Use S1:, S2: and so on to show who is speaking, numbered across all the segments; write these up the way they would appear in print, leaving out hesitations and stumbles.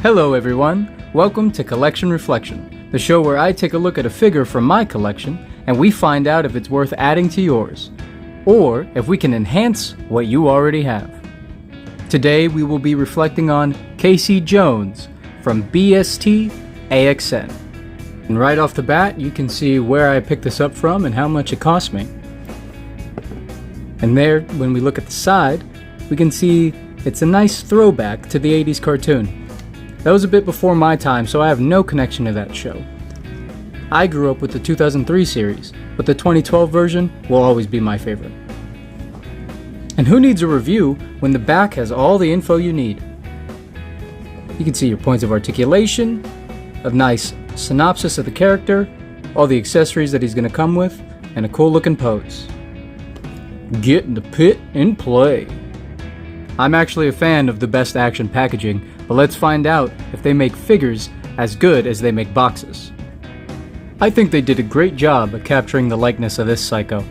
S1: Hello everyone, welcome to Collection Reflection, the show where I take a look at a figure from my collection and we find out if it's worth adding to yours, or if we can enhance what you already have. Today we will be reflecting on Casey Jones from BST AXN. And right off the bat you can see where I picked this up from and how much it cost me. And there, when we look at the side, we can see it's a nice throwback to the 80s cartoon. That was a bit before my time, so I have no connection to that show. I grew up with the 2003 series, but the 2012 version will always be my favorite. And who needs a review when the back has all the info you need? You can see your points of articulation, a nice synopsis of the character, all the accessories that he's going to come with, and a cool looking pose. Get in the pit and play. I'm actually a fan of the BST AXN packaging, but let's find out if they make figures as good as they make boxes. I think they did a great job at capturing the likeness of this psycho.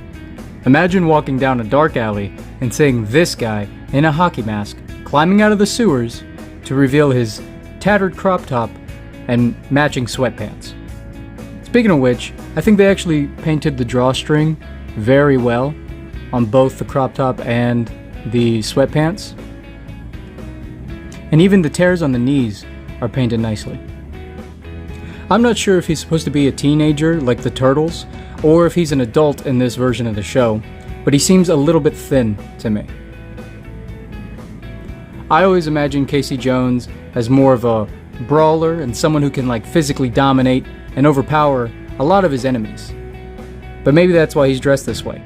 S1: Imagine walking down a dark alley and seeing this guy in a hockey mask climbing out of the sewers to reveal his tattered crop top and matching sweatpants. Speaking of which, I think they actually painted the drawstring very well on both the crop top and the sweatpants. And even the tears on the knees are painted nicely. I'm not sure if he's supposed to be a teenager like the Turtles, or if he's an adult in this version of the show, but he seems a little bit thin to me. I always imagine Casey Jones as more of a brawler and someone who can physically dominate and overpower a lot of his enemies. But maybe that's why he's dressed this way.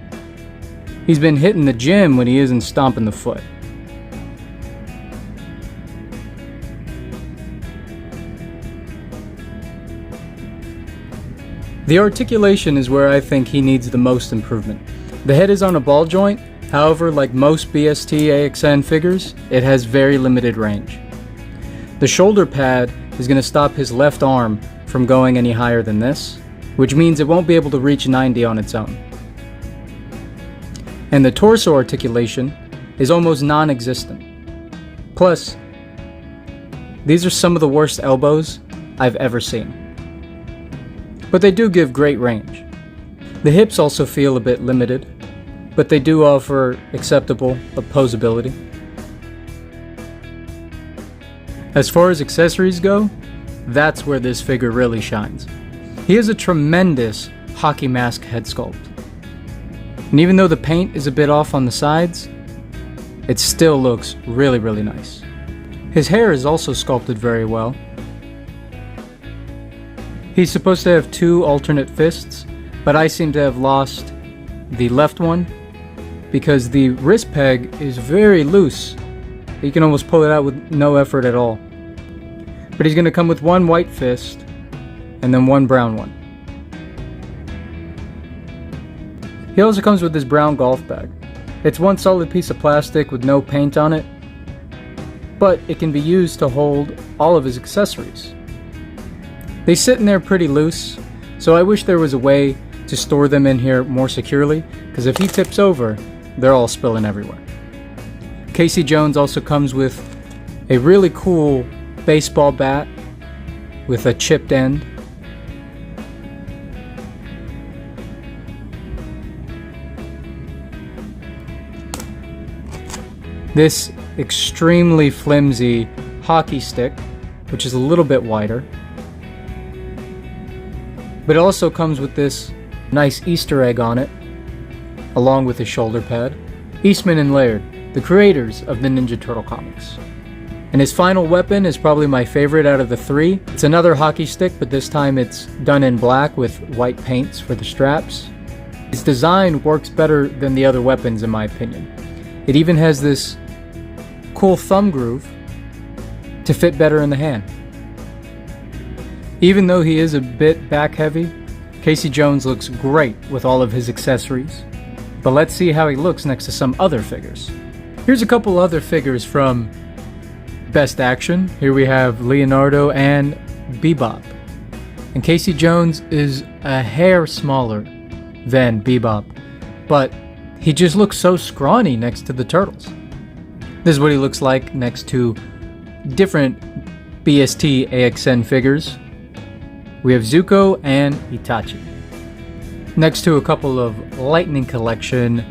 S1: He's been hitting the gym when he isn't stomping the foot. The articulation is where I think he needs the most improvement. The head is on a ball joint, however, like most BST AXN figures, it has very limited range. The shoulder pad is going to stop his left arm from going any higher than this, which means it won't be able to reach 90 on its own. And the torso articulation is almost non-existent. Plus, these are some of the worst elbows I've ever seen. But they do give great range. The hips also feel a bit limited, but they do offer acceptable opposability. As far as accessories go, that's where this figure really shines. He has a tremendous hockey mask head sculpt. And even though the paint is a bit off on the sides, it still looks really, really nice. His hair is also sculpted very well. He's supposed to have two alternate fists, but I seem to have lost the left one because the wrist peg is very loose. You can almost pull it out with no effort at all. But he's going to come with one white fist and then one brown one. He also comes with this brown golf bag. It's one solid piece of plastic with no paint on it, but it can be used to hold all of his accessories. They sit in there pretty loose, so I wish there was a way to store them in here more securely, because if he tips over, they're all spilling everywhere. Casey Jones also comes with a really cool baseball bat with a chipped end. This extremely flimsy hockey stick, which is a little bit wider. But it also comes with this nice Easter egg on it, along with his shoulder pad. Eastman and Laird, the creators of the Ninja Turtle comics. And his final weapon is probably my favorite out of the three. It's another hockey stick, but this time it's done in black with white paints for the straps. His design works better than the other weapons in my opinion. It even has this cool thumb groove to fit better in the hand. Even though he is a bit back heavy, Casey Jones looks great with all of his accessories. But let's see how he looks next to some other figures. Here's a couple other figures from BST AXN. Here we have Leonardo and Bebop. And Casey Jones is a hair smaller than Bebop, but he just looks so scrawny next to the Turtles. This is what he looks like next to different BST AXN figures. We have Zuko and Itachi. Next to a couple of Lightning Collection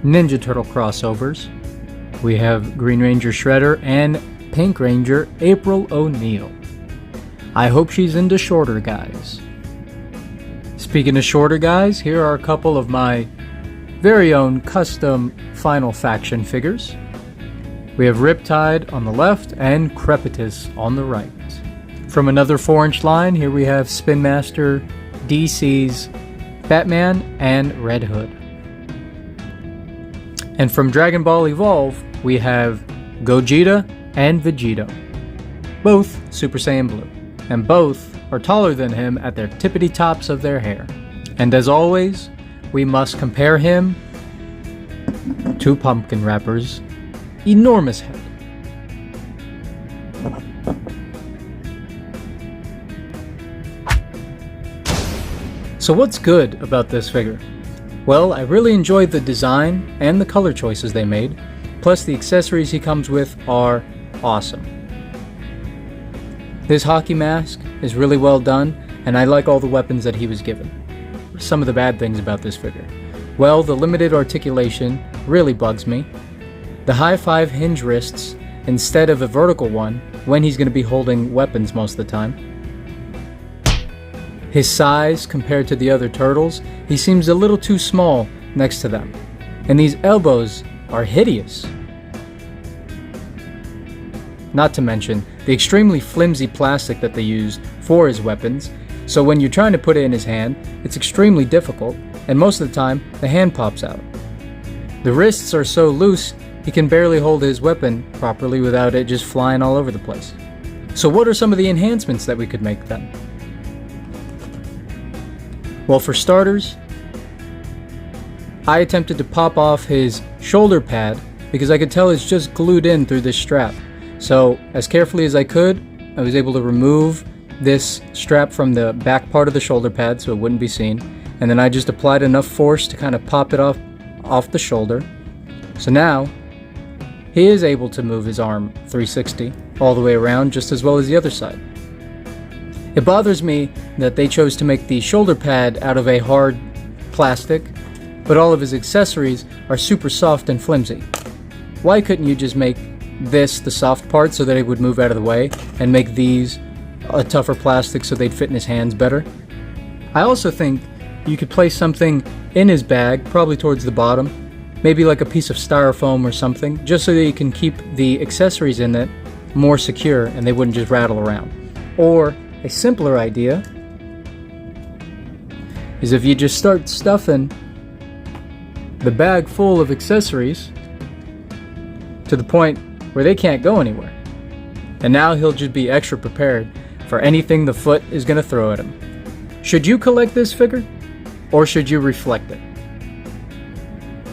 S1: Ninja Turtle crossovers, we have Green Ranger Shredder and Pink Ranger April O'Neil. I hope she's into shorter guys. Speaking of shorter guys, here are a couple of my very own custom Final Faction figures. We have Riptide on the left and Crepitus on the right. From another 4-inch line, here we have Spin Master, DC's Batman, and Red Hood. And from Dragon Ball Evolve, we have Gogeta and Vegito, both Super Saiyan Blue, and both are taller than him at their tippity tops of their hair. And as always, we must compare him to Pumpkin Wrapper's enormous head. So what's good about this figure? Well, I really enjoyed the design and the color choices they made, plus the accessories he comes with are awesome. His hockey mask is really well done, and I like all the weapons that he was given. Some of the bad things about this figure. Well, the limited articulation really bugs me. The high 5 hinge wrists instead of a vertical one when he's going to be holding weapons most of the time. His size compared to the other turtles, he seems a little too small next to them. And these elbows are hideous. Not to mention the extremely flimsy plastic that they used for his weapons, so when you're trying to put it in his hand, it's extremely difficult, and most of the time, the hand pops out. The wrists are so loose, he can barely hold his weapon properly without it just flying all over the place. So what are some of the enhancements that we could make then? Well, for starters, I attempted to pop off his shoulder pad because I could tell it's just glued in through this strap. So, as carefully as I could, I was able to remove this strap from the back part of the shoulder pad so it wouldn't be seen. And then I just applied enough force to kind of pop it off the shoulder. So now, he is able to move his arm 360 all the way around just as well as the other side. It bothers me that they chose to make the shoulder pad out of a hard plastic, but all of his accessories are super soft and flimsy. Why couldn't you just make this the soft part so that it would move out of the way, and make these a tougher plastic so they'd fit in his hands better? I also think you could place something in his bag, probably towards the bottom, maybe like a piece of styrofoam or something, just so that you can keep the accessories in it more secure and they wouldn't just rattle around. Or a simpler idea is if you just start stuffing the bag full of accessories to the point where they can't go anywhere. And now he'll just be extra prepared for anything the foot is going to throw at him. Should you collect this figure, or should you reflect it?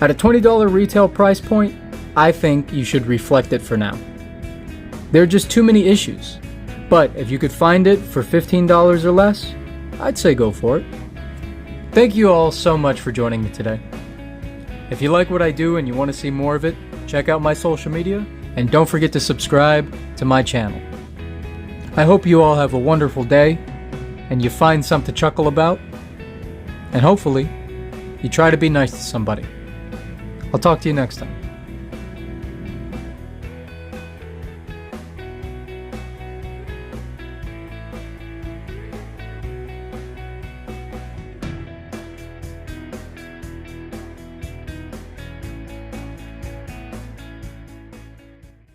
S1: At a $20 retail price point, I think you should reflect it for now. There are just too many issues. But if you could find it for $15 or less, I'd say go for it. Thank you all so much for joining me today. If you like what I do and you want to see more of it, check out my social media, and don't forget to subscribe to my channel. I hope you all have a wonderful day, and you find something to chuckle about, and hopefully, you try to be nice to somebody. I'll talk to you next time.